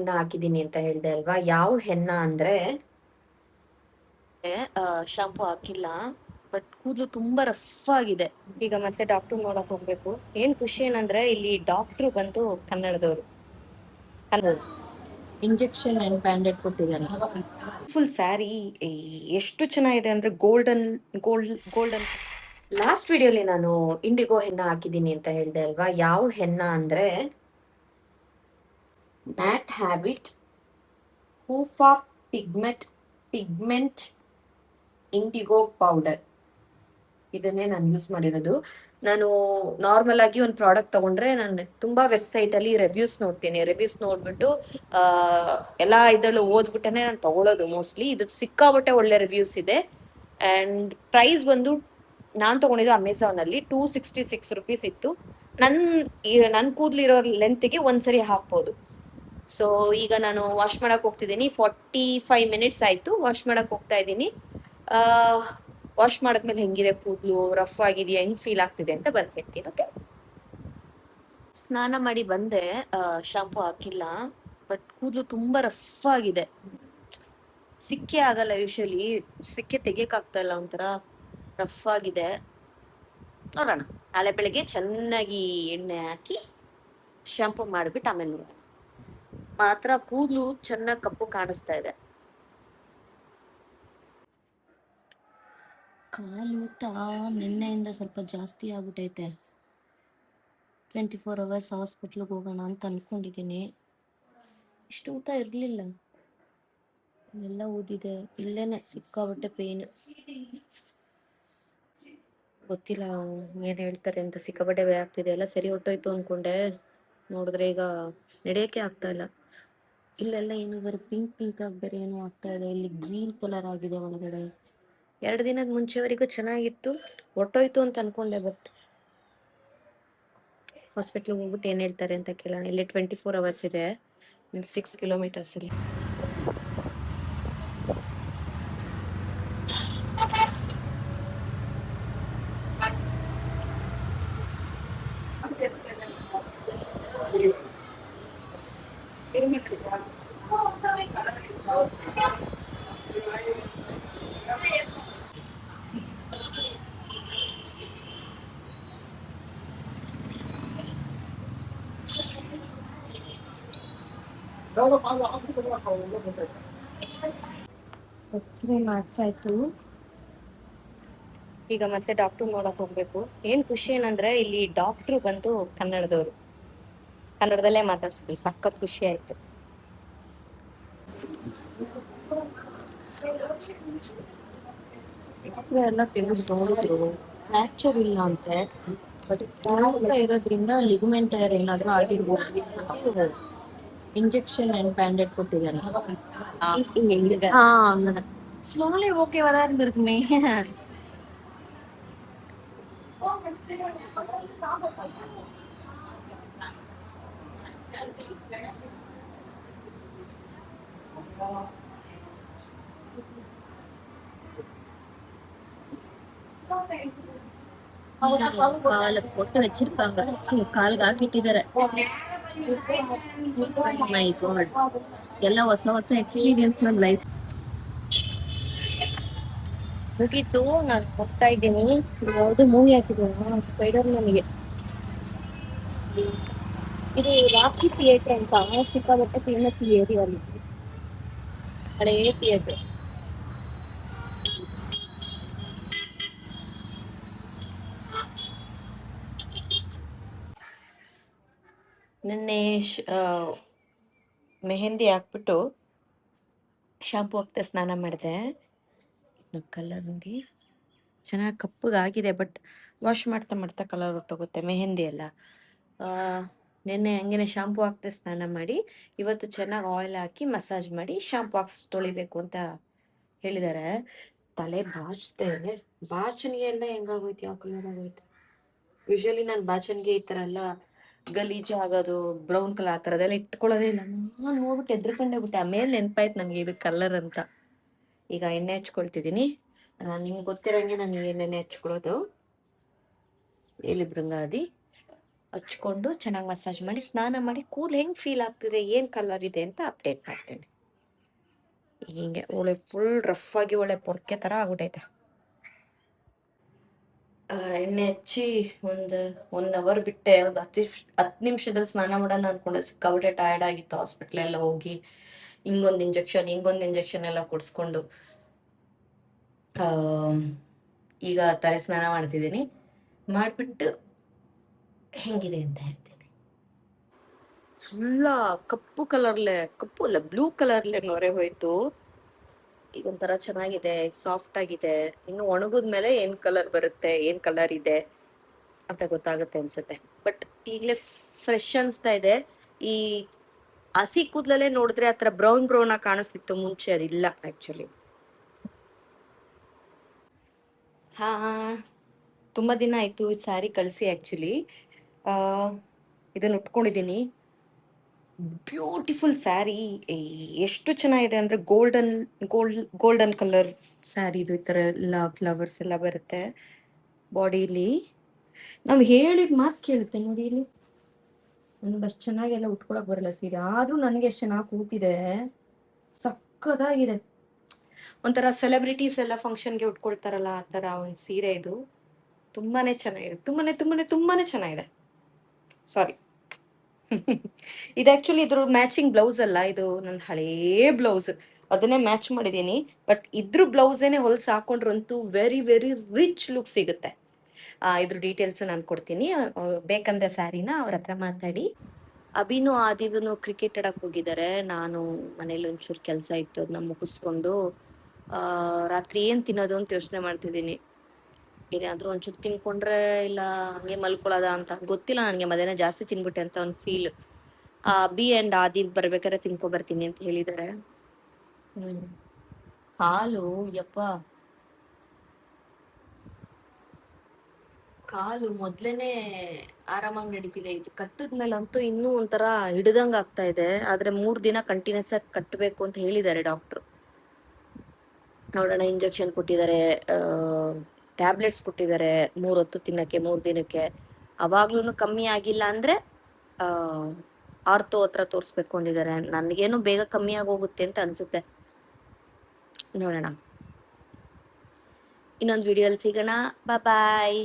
ಹೆನ್ನ ಹಾಕಿದೀನಿ ಅಂತ ಹೇಳ್ದೆ ಅಲ್ವಾ. ಯಾವ ಹೆನ್ನ ಅಂದ್ರೆ ಶಾಂಪು ಹಾಕಿಲ್ಲ, ಬಟ್ ಕೂದಲು ತುಂಬಾ ರಫ್ ಆಗಿದೆ. ಈಗ ಮತ್ತೆ ಡಾಕ್ಟರ್ ನೋಡಕ್ ಹೋಗ್ಬೇಕು. ಏನ್ ಖುಷಿ ಏನಂದ್ರೆ ಇಲ್ಲಿ ಡಾಕ್ಟ್ರು ಬಂದು ಕನ್ನಡದವರು. ಇಂಜೆಕ್ಷನ್ ಅಂಡ್ ಬ್ಯಾಂಡೆಡ್ ಕೊಟ್ಟಿದ್ದಾರೆ. ಫುಲ್ ಸ್ಯಾರಿ ಎಷ್ಟು ಚೆನ್ನಾಗಿದೆ ಅಂದ್ರೆ ಗೋಲ್ಡನ್. ಲಾಸ್ಟ್ ವಿಡಿಯೋಲಿ ನಾನು ಇಂಡಿಗೋ ಹೆನ್ನ ಹಾಕಿದೀನಿ ಅಂತ ಹೇಳ್ದೆ ಅಲ್ವಾ. ಯಾವ ಹೆನ್ನ ಅಂದ್ರೆ ಮ್ಯಾಟ್ ಹ್ಯಾಬಿಟ್ ಹೂಫಾ ಪಿಗ್ಮೆಂಟ್ ಇಂಡಿಗೋ ಪೌಡರ್. ಇದನ್ನೇ ನಾನು ಯೂಸ್ ಮಾಡಿರೋದು. ನಾನು ನಾರ್ಮಲ್ ಆಗಿ ಒಂದು ಪ್ರಾಡಕ್ಟ್ ತಗೊಂಡ್ರೆ ನಾನು ತುಂಬಾ ವೆಬ್ಸೈಟ್ ಅಲ್ಲಿ ರಿವ್ಯೂಸ್ ನೋಡ್ತೀನಿ. ರಿವ್ಯೂಸ್ ನೋಡ್ಬಿಟ್ಟು ಎಲ್ಲಾ ಇದರಲ್ಲೂ ಓದ್ಬಿಟ್ಟನೆ ನಾನು ತಗೊಳ್ಳೋದು ಮೋಸ್ಟ್ಲಿ. ಇದು ಸಿಕ್ಕಾಬಟ್ಟೆ ಒಳ್ಳೆ ರಿವ್ಯೂಸ್ ಇದೆ. ಅಂಡ್ ಪ್ರೈಸ್ ಬಂದು ನಾನ್ ತಗೊಂಡಿದ್ದು ಅಮೆಝಾನ್ ಅಲ್ಲಿ $266 ಇತ್ತು. ನನ್ ಕೂದ್ಲಿರೋ ಲೆಂತ್ಗೆ ಒಂದ್ಸರಿ ಹಾಕ್ಬೋದು. ಸೊ ಈಗ ನಾನು ವಾಶ್ ಮಾಡಕ್ ಹೋಗ್ತಿದ್ದೀನಿ. 45 ಮಿನಿಟ್ಸ್ ಆಯ್ತು ವಾಶ್ ಮಾಡಕ್ ಹೋಗ್ತಾ ಇದ್ದೀನಿ. ವಾಶ್ ಮಾಡದ್ಮೇಲೆ ಹೆಂಗಿದೆ ಕೂದ್ಲು, ರಫ್ ಆಗಿದೆಯಾ, ಹೆಂಗ್ ಫೀಲ್ ಆಗ್ತಿದೆ ಅಂತ ಬಂದ್ ಹೇಳ್ತೀನಿ. ಓಕೆ, ಸ್ನಾನ ಮಾಡಿ ಬಂದೆ. ಶಾಂಪು ಹಾಕಿಲ್ಲ, ಬಟ್ ಕೂದ್ಲು ತುಂಬಾ ರಫ್ ಆಗಿದೆ. ಸಿಕ್ಕೆ ಆಗಲ್ಲ, ಯೂಶಲಿ ಸಿಕ್ಕೆ ತೆಗಿಯಕ್ ಆಗ್ತಾ ಇಲ್ಲ, ಒಂಥರ ರಫ್ ಆಗಿದೆ. ನೋಡೋಣ, ನಾಳೆ ಬೆಳಗ್ಗೆ ಚೆನ್ನಾಗಿ ಎಣ್ಣೆ ಹಾಕಿ ಶಾಂಪು ಮಾಡ್ಬಿಟ್ಟು ಆಮೇಲೆ ನೋಡೋಣ. ಮಾತ್ರ ಕೂದ್ಲು ಚೆನ್ನಾಗಿ ಕಪ್ಪು ಕಾಣಿಸ್ತಾ ಇದೆ. ಕಾಲೂಟ ನಿನ್ನೆಯಿಂದ ಸ್ವಲ್ಪ ಜಾಸ್ತಿ ಆಗ್ಬಿಟ್ಟೈತೆ. 24 hours ಹಾಸ್ಪಿಟ್ಲಿಗೆ ಹೋಗೋಣ ಅಂತ ಅನ್ಕೊಂಡಿದ್ದೀನಿ. ಇಷ್ಟು ಊಟ ಇರ್ಲಿಲ್ಲ, ಎಲ್ಲ ಊದಿದೆ. ಇಲ್ಲೇನೆ ಸಿಕ್ಕಾಬಟ್ಟೆ ಪೇನ್. ಗೊತ್ತಿಲ್ಲ ಏನ್ ಹೇಳ್ತಾರೆ ಅಂತ. ಸಿಕ್ಕಾಬಟ್ಟೆ ಭಯ ಆಗ್ತಿದೆ. ಎಲ್ಲ ಸರಿ ಹೊಟ್ಟೋಯ್ತು ಅನ್ಕೊಂಡೆ, ನೋಡಿದ್ರೆ ಈಗ ನಡೆಯಕ್ಕೆ ಆಗ್ತಾ ಇಲ್ಲ. ಇಲ್ಲೆಲ್ಲ ಏನು ಬೇರೆ ಪಿಂಕ್ ಆಗಿ ಬೇರೆ ಏನೋ ಆಗ್ತಾ ಇದೆ. ಇಲ್ಲಿ ಗ್ರೀನ್ ಕಲರ್ ಆಗಿದೆ ಒಳಗಡೆ. 2 ದಿನದ ಮುಂಚೆವರೆಗೂ ಚೆನ್ನಾಗಿತ್ತು, ಹೊಟ್ಟೋಯ್ತು ಅಂತ ಅನ್ಕೊಂಡೆ. ಬಟ್ ಹಾಸ್ಪಿಟ್ಲಿಗೆ ಹೋಗ್ಬಿಟ್ಟು ಏನ್ ಹೇಳ್ತಾರೆ ಅಂತ ಕೇಳೋಣ. ಇಲ್ಲಿ 24 hours ಇದೆ, 6 kilometers ಅಲ್ಲಿ. ಎಕ್ಸ್ರೇ ಮಾಡ್ಸಾಯ್ತು. ಈಗ ಮತ್ತೆ ಡಾಕ್ಟರ್ ನೋಡಕ್ ಹೋಗ್ಬೇಕು. ಏನ್ ಖುಷಿ ಏನಂದ್ರೆ ಇಲ್ಲಿ ಡಾಕ್ಟ್ರು ಬಂದು ಕನ್ನಡದವರು. ಕನ್ನಡದಲ್ಲೇ ಮಾತಾಡ್ಸಿದ್ರು, ಸಖತ್ ಖುಷಿ ಆಯ್ತು. ಎಕ್ಸ್ರೇ ಎಲ್ಲ ತೆಗೆದು ನೋಡಿದ್ರು ಫ್ರಾಕ್ಚರ್ ಇಲ್ಲ ಅಂತೆ, ಬಟ್ ಕಾಲ ಇರೋದ್ರಿಂದ ಲಿಗಮೆಂಟ್ ಏನಾದ್ರೂ ಆಗಿರ್ಬೋದು. ಇಂಜೆಕ್ಷನ್ ಅಂಡ್ ಬ್ಯಾಂಡೆಡ್ ಕೊಟ್ಟಿದ್ದಾರೆ. ஸ்லோலி ஓகேவா தான் இருந்திருக்குமே. கால போட்டு வச்சிருக்காங்க, காலுக்கு ஆக்கிட்டிದ್ದಾರೆ. ಮೈ ಗಾಡ್, ಎಲ್ಲ ಹೊಸ ಎಕ್ಸ್ಪೀರಿಯನ್ಸ್ ನನ್ನ ಲೈಫ್. ಮುಗೀತು, ನಾನು ಹೋಗ್ತಾ ಇದ್ದೀನಿ. ಯಾವ್ದು ಮೂವಿ ಹಾಕಿದ್ದೀನಿ, ಸ್ಪೈಡರ್ ನನಗೆ. ಇದು ರಾಕಿ ಥಿಯೇಟರ್ ಅಂತ ಸಿಕ್ಕಾಬಟ್ಟೆ ಫೇಮಸ್ ಈ ಏರಿಯಾದಲ್ಲಿ, ಹಳೇ ಥಿಯೇಟರ್. ನಿನ್ನೆ ಮೆಹಂದಿ ಹಾಕ್ಬಿಟ್ಟು ಶಾಂಪು ಹಾಕ್ತಾ ಸ್ನಾನ ಮಾಡಿದೆ. ಕಲರ್ ನೋಡಿ ಚೆನ್ನಾಗಿ ಕಪ್ಪಗಾಗಿದೆ, ಬಟ್ ವಾಶ್ ಮಾಡ್ತಾ ಕಲರ್ ಹೊಟ್ಟೋಗುತ್ತೆ ಮೆಹಂದಿ ಎಲ್ಲ. ನಿನ್ನೆ ಹಂಗೇನೆ ಶಾಂಪು ಹಾಕ್ತಾ ಸ್ನಾನ ಮಾಡಿ, ಇವತ್ತು ಚೆನ್ನಾಗಿ ಆಯಿಲ್ ಹಾಕಿ ಮಸಾಜ್ ಮಾಡಿ ಶಾಂಪು ಹಾಕಿ ತೊಳಿಬೇಕು ಅಂತ ಹೇಳಿದ್ದಾರೆ. ತಲೆ ಬಾಚಣಿಗೆ ಎಲ್ಲ ಹೆಂಗಾಗೋಯ್ತು, ಯಾವ ಕಲರ್ ಆಗೋಯ್ತು. ಯೂಶಲಿ ನಾನು ಬಾಚಣಿಗೆ ಈ ಥರ ಎಲ್ಲ ಗಲೀಜು ಆಗೋದು, ಬ್ರೌನ್ ಕಲರ್ ಆ ಥರದೆಲ್ಲ ಇಟ್ಕೊಳ್ಳೋದೇ ಇಲ್ಲ. ನಾನು ನೋಡ್ಬಿಟ್ಟು ಎದ್ರಕೊಂಡೇ ಬಿಟ್ಟೆ. ಆಮೇಲೆ ನೆನಪಾಯ್ತು ನನಗೆ ಇದು ಕಲರ್ ಅಂತ. ಈಗ ಎಣ್ಣೆ ಹಚ್ಕೊಳ್ತಿದ್ದೀನಿ. ನಿಮ್ಗೆ ಗೊತ್ತಿರೋಂಗೆ ನಾನು ಎಣ್ಣೆ ಹಚ್ಕೊಳ್ಳೋದು. ಎಲ್ಲಿ ಬೃಂಗಾದಿ ಹಚ್ಕೊಂಡು ಚೆನ್ನಾಗಿ ಮಸಾಜ್ ಮಾಡಿ ಸ್ನಾನ ಮಾಡಿ ಕೂದಲು ಹೆಂಗೆ ಫೀಲ್ ಆಗ್ತಿದೆ, ಏನು ಕಲರ್ ಇದೆ ಅಂತ ಅಪ್ಡೇಟ್ ಮಾಡ್ತೀನಿ. ಹಿಂಗೆ ಒಳ್ಳೆ ಫುಲ್ ರಫ್ ಆಗಿ ಒಳ್ಳೆ ಪೊರ್ಕೆ ಥರ ಆಗ್ಬಿಟ್ಟೈತೆ. ಎಣ್ಣೆ ಹಚ್ಚಿ ಒಂದು 1 ಅವರ್ ಬಿಟ್ಟೆ. ಒಂದು 10 ನಿಮಿಷದಲ್ಲಿ ಸ್ನಾನ ಮಾಡೋಣ ಅನ್ಕೊಂಡೆ. ಸಿಕ್ಕಾಬಿಟ್ಟೆ ಟಯರ್ಡ್ ಆಗಿತ್ತು. ಹಾಸ್ಪಿಟ್ಲೆಲ್ಲ ಹೋಗಿ ಹಿಂಗೊಂದು ಇಂಜೆಕ್ಷನ್ ಎಲ್ಲ ಕೊಡಿಸ್ಕೊಂಡು ಈಗ ತಲೆ ಸ್ನಾನ ಮಾಡ್ತಿದ್ದೀನಿ. ಮಾಡಿಬಿಟ್ಟು ಹೆಂಗಿದೆ ಅಂತ ಹೇಳ್ತೀನಿ. ಫುಲ್ಲ ಕಪ್ಪು ಅಲ್ಲ ಬ್ಲೂ ಕಲರ್ಲೆ ನೊರೆ ಹೋಯ್ತು. ಈಗ ಒಂಥರ ಚೆನ್ನಾಗಿದೆ, ಸಾಫ್ಟ್ ಆಗಿದೆ. ಇನ್ನು ಒಣಗಿದ್ಮೇಲೆ ಏನ್ ಕಲರ್ ಬರುತ್ತೆ, ಏನ್ ಕಲರ್ ಇದೆ ಅಂತ ಗೊತ್ತಾಗುತ್ತೆ ಅನ್ಸುತ್ತೆ. ಬಟ್ ಈಗಲೇ ಫ್ರೆಶ್ ಅನ್ಸ್ತಾ ಇದೆ. ಈ ಹಸಿ ಕೂದಲಲ್ಲೇ ನೋಡಿದ್ರೆ ಆತರ ಬ್ರೌನ್ ಆಗಿ ಕಾಣಿಸ್ತಿತ್ತು ಮುಂಚೆ, ಅದಿಲ್ಲ ಆಕ್ಚುಲಿ. ಹಾ, ತುಂಬಾ ದಿನ ಆಯ್ತು ಈ ಸ್ಯಾರಿ ಕಳಿಸಿ. ಆಕ್ಚುಲಿ ಇದನ್ನ ಉಟ್ಕೊಂಡಿದ್ದೀನಿ. ಬ್ಯೂಟಿಫುಲ್ ಸ್ಯಾರಿ. ಎಷ್ಟು ಚೆನ್ನಾಗಿದೆ ಅಂದ್ರೆ ಗೋಲ್ಡನ್ ಕಲರ್ ಸ್ಯಾರಿ ಇದು. ಈ ತರ ಎಲ್ಲ ಫ್ಲವರ್ಸ್ ಎಲ್ಲ ಬರುತ್ತೆ ಬಾಡಿಲಿ. ನಾವು ಹೇಳಿದ ಮಾತು ಕೇಳುತ್ತೆ ನೋಡಿ. ಇಲ್ಲಿ ನನಗೆ ಅಷ್ಟು ಚೆನ್ನಾಗೆಲ್ಲ ಉಟ್ಕೊಳಕ್ ಬರಲ್ಲ ಸೀರೆ, ಆದ್ರೂ ನನಗೆ ಎಷ್ಟು ಚೆನ್ನಾಗಿ ಕೂತಿದೆ. ಸಕ್ಕದಾಗಿದೆ. ಒಂಥರ ಸೆಲೆಬ್ರಿಟೀಸ್ ಎಲ್ಲ ಫಂಕ್ಷನ್ಗೆ ಉಟ್ಕೊಳ್ತಾರಲ್ಲ ಆ ತರ ಒಂದು ಸೀರೆ ಇದು. ತುಂಬಾನೇ ಚೆನ್ನಾಗಿದೆ, ತುಂಬಾನೇ ಚೆನ್ನಾಗಿದೆ. ಸಾರಿ. ಇದು ಆಕ್ಚುಲಿ ಇದ್ರ ಮ್ಯಾಚಿಂಗ್ ಬ್ಲೌಸ್ ಅಲ್ಲ, ಇದು ನನ್ನ ಹಳೇ ಬ್ಲೌಸ್. ಅದನ್ನೇ ಮ್ಯಾಚ್ ಮಾಡಿದೀನಿ. ಬಟ್ ಇದ್ರ ಬ್ಲೌಸೇನೆ ಹೊಲ್ಸ್ ಹಾಕೊಂಡ್ರಂತೂ ವೆರಿ ವೆರಿ ರಿಚ್ ಲುಕ್ ಸಿಗುತ್ತೆ. ಇದ್ರ ಡೀಟೇಲ್ಸ್ ನಾನು ಕೊಡ್ತೀನಿ. ಬೇಕಂದ್ರೆ ಸ್ಯಾರಿನ ಅವ್ರ ಹತ್ರ ಮಾತಾಡಿ. ಅಭಿನು ಆದಿವನು ಕ್ರಿಕೆಟ್ ಆಡಕ್ ಹೋಗಿದ್ದಾರೆ. ನಾನು ಮನೇಲಿ ಒಂಚೂರು ಕೆಲಸ ಇತ್ತು, ಅದನ್ನ ಮುಗಿಸ್ಕೊಂಡು ರಾತ್ರಿ ಏನ್ ತಿನ್ನೋದು ಅಂತ ಯೋಚನೆ ಮಾಡ್ತಿದ್ದೀನಿ. ಏನಾದ್ರೂ ಒಂಚೂರು ತಿನ್ಕೊಂಡ್ರೆ ಇಲ್ಲ ಹಂಗೆ ಮಲ್ಕೊಳ್ಳೋದ ಅಂತ ಗೊತ್ತಿಲ್ಲ ನನಗೆ. ಮಧ್ಯಾಹ್ನ ಜಾಸ್ತಿ ತಿನ್ಬಿಟ್ಟೆ ಅಂತ ಒಂದು ಫೀಲ್. ಅಭಿ ಅಂಡ್ ಆದಿ ಬರ್ಬೇಕಾದ್ರೆ ತಿನ್ಕೊ ಬರ್ತೀನಿ ಅಂತ ಹೇಳಿದ್ದಾರೆ. ಕಾಲು ಯಪ್ಪ, ಕಾಲು ಮೊದ್ಲೇನೆ ಆರಾಮಾಗಿ ನಡೀತಿದೆ. ಇದು ಕಟ್ಟದ್ಮೇಲಂತೂ ಇನ್ನೂ ಒಂಥರ ಹಿಡ್ದಂಗ್ ಆಗ್ತಾ ಇದೆ. ಆದ್ರೆ 3 ದಿನ ಕಂಟಿನ್ಯೂಸ್ ಆಗಿ ಕಟ್ಟಬೇಕು ಅಂತ ಹೇಳಿದ್ದಾರೆ ಡಾಕ್ಟ್ರು. ನೋಡೋಣ. ಇಂಜೆಕ್ಷನ್ ಕೊಟ್ಟಿದ್ದಾರೆ, ಟ್ಯಾಬ್ಲೆಟ್ಸ್ ಕೊಟ್ಟಿದ್ದಾರೆ 3 ಹೊತ್ತು ತಿನ್ನಕ್ಕೆ 3 ದಿನಕ್ಕೆ. ಅವಾಗ್ಲೂ ಕಮ್ಮಿ ಆಗಿಲ್ಲ ಅಂದ್ರೆ ಆರ್ಥೋ ಹತ್ರ ತೋರಿಸ್ಬೇಕು ಅಂದಿದ್ದಾರೆ. ನನಗೇನು ಬೇಗ ಕಮ್ಮಿ ಆಗೋಗುತ್ತೆ ಅಂತ ಅನ್ಸುತ್ತೆ. ನೋಡೋಣ. ಇನ್ನೊಂದು ವಿಡಿಯೋಲಿ ಸಿಗೋಣ. ಬಾಯ್.